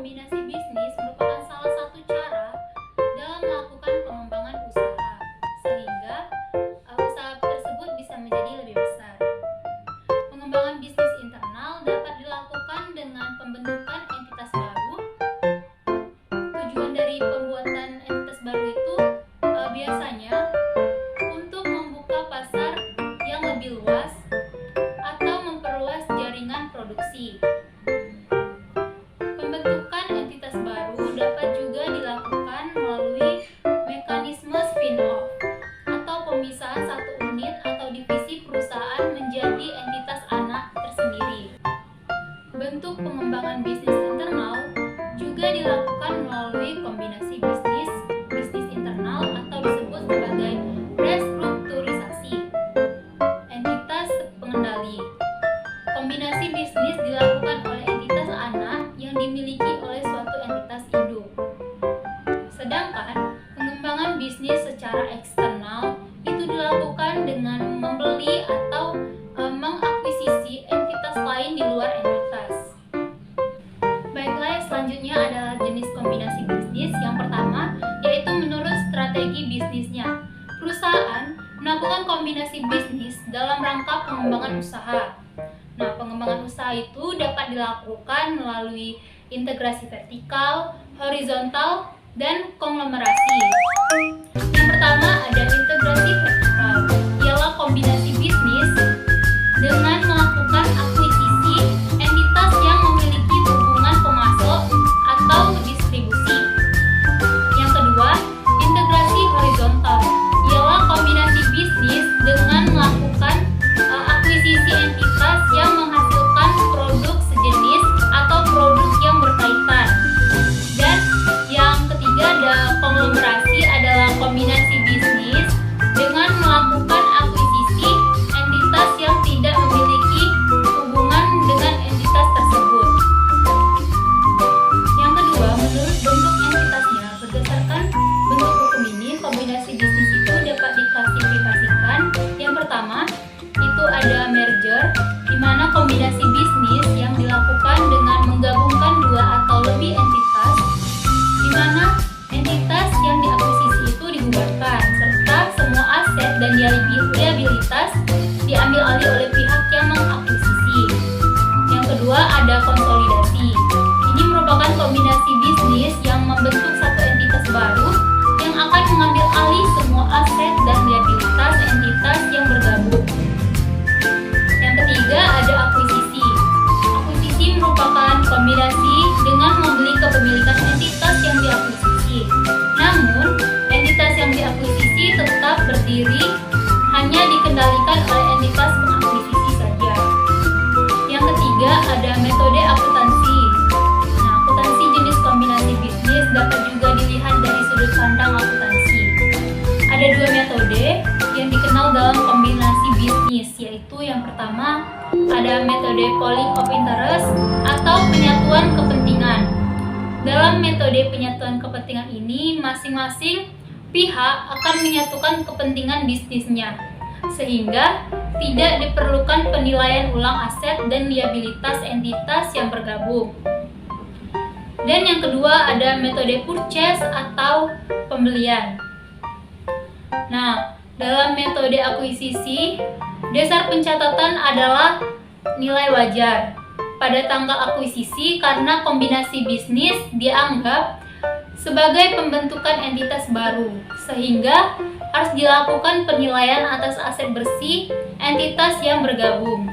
kombinasi bisnis merupakan salah satu cara dalam melakukan pengembangan usaha, sehingga usaha tersebut bisa menjadi lebih besar. Pengembangan bisnis internal dapat dilakukan dengan pembentukan entitas baru. Tujuan dari pembuatan entitas baru itu biasanya untuk membuka pasar yang lebih luas atau memperluas jaringan produksi. Pembentukan entitas baru dapat juga dilakukan melalui mekanisme spin-off atau pemisahan satu unit atau divisi perusahaan menjadi entitas anak tersendiri. Bentuk pengembangan bisnis internal juga dilakukan melalui kombinasi bisnis internal atau disebut sebagai restrukturisasi entitas pengendali. Kombinasi bisnis dilakukan oleh entitas anak yang dimiliki oleh suatu entitas induk. Sedangkan pengembangan bisnis secara eksternal itu dilakukan dengan membeli atau mengakuisisi entitas lain di luar entitas. Baiklah, selanjutnya adalah jenis kombinasi bisnis. Yang pertama yaitu menurut strategi bisnisnya. Perusahaan melakukan kombinasi bisnis dalam rangka pengembangan usaha. Nah, pengembangan usaha itu dapat dilakukan melalui integrasi vertikal, horizontal, dan konglomerasi. Yang pertama ada integrasi vertikal, ialah kombinasi bisnis dengan melakukan akuisisi entitas yang memiliki hubungan pemasok atau distribusi. Yang kedua, integrasi horizontal, ialah kombinasi bisnis dengan melakukan akuisisi entitas yang menghasilkan produk sejenis atau produk yang berkaitan. Dan yang ketiga ada konglomerasi, adalah kombinasi bisnis dengan melakukan akuisisi entitas yang tidak memiliki hubungan dengan entitas tersebut. Yang kedua, menurut bentuk entitasnya, berdasarkan bentuk hukum ini, kombinasi bisnis itu dapat diklasifikasikan. Yang pertama, itu ada merger, di mana kombinasi bisnis yang dilakukan dengan menggabungkan dua atau lebih entitas, di mana entitas yang diakuisisi itu dibubarkan, serta semua aset dan liabilitas diambil alih oleh pihak yang mengakuisisi. Yang kedua ada konsolidasi. Ini merupakan kombinasi bisnis yang membentuk satu entitas baru yang akan mengambil alih semua aset dan liabilitas entitas yang bergabung. Yang ketiga ada akuisisi. Akuisisi merupakan kombinasi dengan membeli kepemilikan entitas yang diakuisisi. Namun, entitas yang diakuisisi tetap berdiri hanya dikendalikan oleh entitas pengakuisisi saja. Yang ketiga ada metode akuntansi. Nah, akuntansi jenis kombinasi bisnis dapat juga dilihat dari sudut pandang akuntansi. Ada dua metode yang dikenal dalam kombinasi bisnis, yaitu yang pertama ada metode pooling of interest atau penyatuan kepentingan. Dalam metode penyatuan kepentingan ini, masing-masing pihak akan menyatukan kepentingan bisnisnya, sehingga tidak diperlukan penilaian ulang aset dan liabilitas entitas yang bergabung. Dan yang kedua ada metode purchase atau pembelian. Nah, dalam metode akuisisi, dasar pencatatan adalah nilai wajar pada tanggal akuisisi karena kombinasi bisnis dianggap sebagai pembentukan entitas baru, sehingga harus dilakukan penilaian atas aset bersih entitas yang bergabung.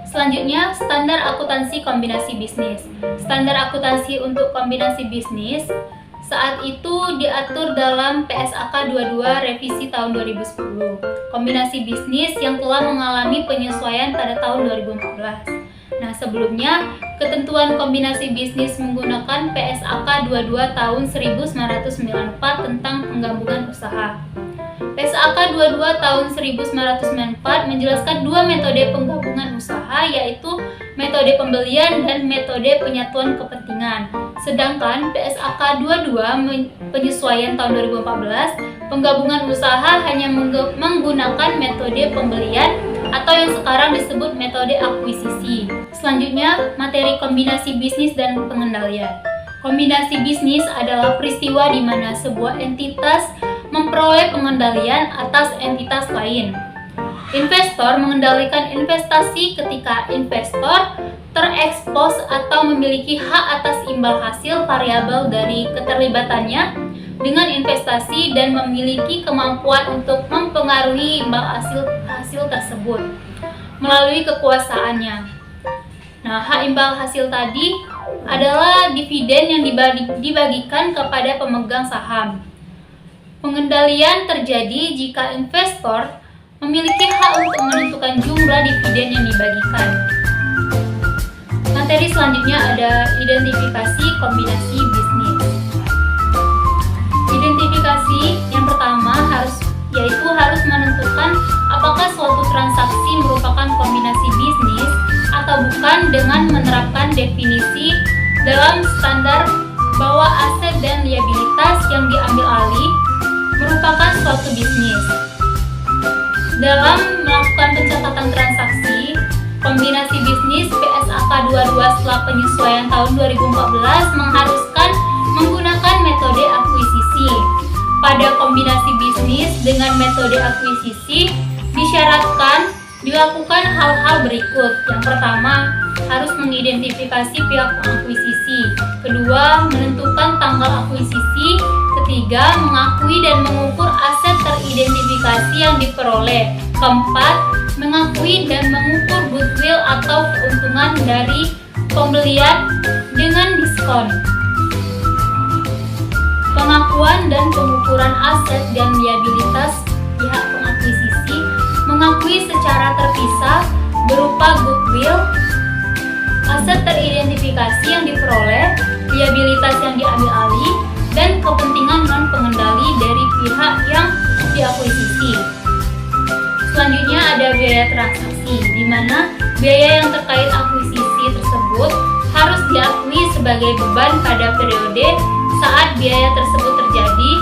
Selanjutnya, standar akuntansi kombinasi bisnis. Standar akuntansi untuk kombinasi bisnis saat itu diatur dalam PSAK 22 revisi tahun 2010. Kombinasi bisnis yang telah mengalami penyesuaian pada tahun 2014. Nah, sebelumnya ketentuan kombinasi bisnis menggunakan PSAK 22 tahun 1994 tentang penggabungan usaha. PSAK 22 tahun 1994 menjelaskan dua metode penggabungan usaha, yaitu metode pembelian dan metode penyatuan kepentingan. Sedangkan PSAK 22 penyesuaian tahun 2014, penggabungan usaha hanya menggunakan metode pembelian atau yang sekarang disebut metode akuisisi. Selanjutnya, materi kombinasi bisnis dan pengendalian. Kombinasi bisnis adalah peristiwa di mana sebuah entitas memperoleh pengendalian atas entitas lain. Investor mengendalikan investasi ketika investor terekspos atau memiliki hak atas imbal hasil variabel dari keterlibatannya dengan investasi dan memiliki kemampuan untuk mempengaruhi imbal hasil tersebut melalui kekuasaannya. Nah, hak imbal hasil tadi adalah dividen yang dibagikan kepada pemegang saham. Pengendalian terjadi jika investor memiliki hak untuk menentukan jumlah dividen yang dibagikan. Materi selanjutnya ada identifikasi kombinasi bisnis. Identifikasi yang pertama harus menentukan apakah suatu transaksi merupakan kombinasi bisnis atau bukan dengan menerapkan definisi dalam standar bahwa aset dan liabilitas yang diambil alih merupakan suatu bisnis. Dalam melakukan pencatatan transaksi, kombinasi bisnis PSAK 22 setelah penyesuaian tahun 2014 mengharuskan menggunakan metode akuisisi. Pada kombinasi bisnis dengan metode akuisisi disyaratkan dilakukan hal-hal berikut. Yang pertama, harus mengidentifikasi pihak pengakuisisi. Kedua, menentukan tanggal akuisisi. Ketiga, mengakui dan mengukur aset teridentifikasi yang diperoleh. Keempat, mengakui dan mengukur goodwill atau keuntungan dari pembelian dengan diskon. Pengakuan dan pengukuran aset dan liabilitas pihak pengakuisisi mengakui secara terpisah berupa goodwill, aset teridentifikasi yang diperoleh, liabilitas yang diambil alih, dan kepentingan non-pengendali dari pihak yang diakuisisi. Selanjutnya ada biaya transaksi, di mana biaya yang terkait akuisisi tersebut harus diakui sebagai beban pada periode saat biaya tersebut terjadi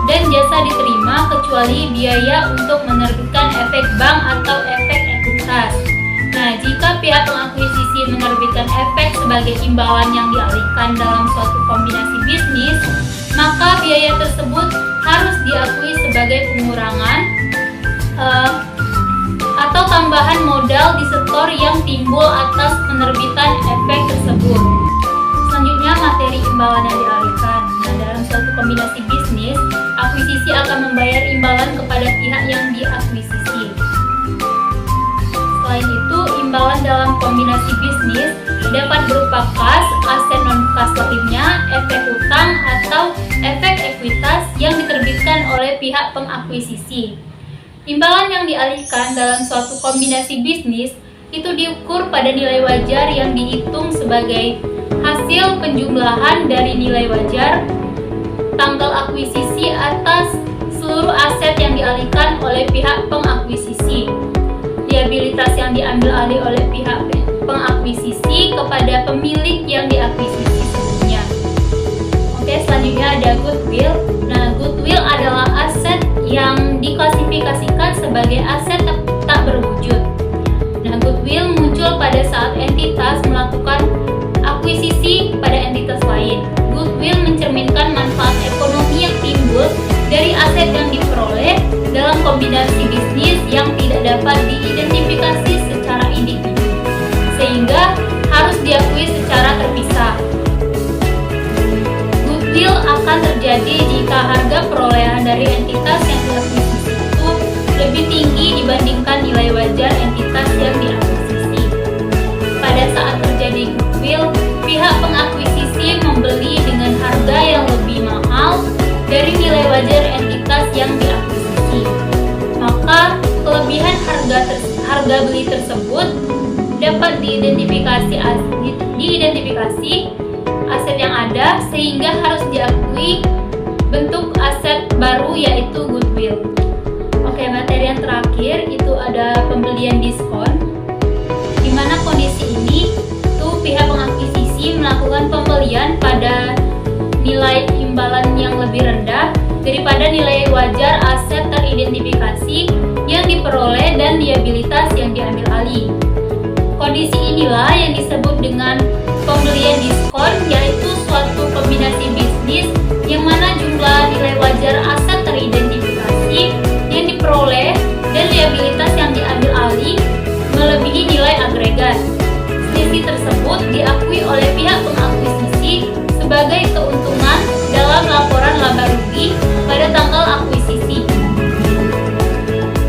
dan jasa diterima kecuali biaya untuk menerbitkan efek bank atau efek ekuitas. Nah, jika pihak pengakuisisi menerbitkan efek sebagai imbalan yang dialihkan dalam suatu kombinasi bisnis, maka biaya tersebut harus diakui sebagai pengurangan atau tambahan modal di setor yang timbul atas penerbitan efek tersebut. Selanjutnya, materi imbalan yang dialihkan. Nah, dalam suatu kombinasi bisnis, akuisisi akan membayar imbalan kepada pihak yang diakuisisi. Selain itu, imbalan dalam kombinasi bisnis dapat berupa kas, aset non-kas lainnya, efek utang, atau efek ekuitas yang diterbitkan oleh pihak pengakuisisi. Imbalan yang dialihkan dalam suatu kombinasi bisnis itu diukur pada nilai wajar yang dihitung sebagai hasil penjumlahan dari nilai wajar tanggal akuisisi atas seluruh aset yang dialihkan oleh pihak pengakuisisi, liabilitas yang diambil alih oleh pihak pengakuisisi kepada pemilik yang diakuisisi sebelumnya. Oke, selanjutnya ada goodwill. Nah, goodwill adalah aset yang diklasifikasikan sebagai aset tak berwujud. Nah, goodwill muncul pada saat entitas melakukan akuisisi pada entitas lain. Goodwill mencerminkan manfaat ekonomi yang timbul dari aset yang diperoleh dalam kombinasi bisnis yang tidak dapat diidentifikasi secara individu, sehingga harus diakui secara terpisah. Goodwill akan terjadi jika harga perolehan dari entitas yang diakuisisi itu lebih tinggi dibandingkan nilai wajar entitas yang diakuisisi. Pada saat terjadi goodwill, pihak pengakuisisi membeli dengan harga yang lebih mahal dari nilai wajar entitas yang diakuisisi. Maka kelebihan harga beli tersebut dapat diidentifikasi aset yang ada, sehingga harus diakui bentuk aset baru yaitu goodwill. Oke, materi yang terakhir itu ada pembelian diskon, di mana kondisi ini tuh pihak pengakuisisi melakukan pembelian pada nilai imbalan yang lebih rendah daripada nilai wajar aset teridentifikasi yang diperoleh dan liabilitas yang diambil alih. Kondisi inilah yang disebut dengan pembelian diskon, yaitu suatu kombinasi bisnis yang mana jumlah nilai wajar aset teridentifikasi yang diperoleh dan liabilitas yang diambil alih melebihi nilai agregat. Selisih tersebut diakui oleh pihak pengakuisisi sebagai keuntungan dalam laporan laba rugi pada tanggal akuisisi.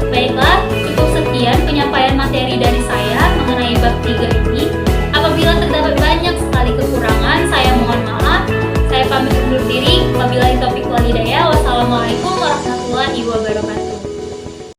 Baiklah, cukup sekian penyampaian materi dari saya mengenai bab 3 ini. Apabila terdapat banyak sekali kekurangan, saya mohon maaf. Saya pamit undur diri. Wabillahi taufiq wal hidayah. Wassalamualaikum warahmatullahi wabarakatuh.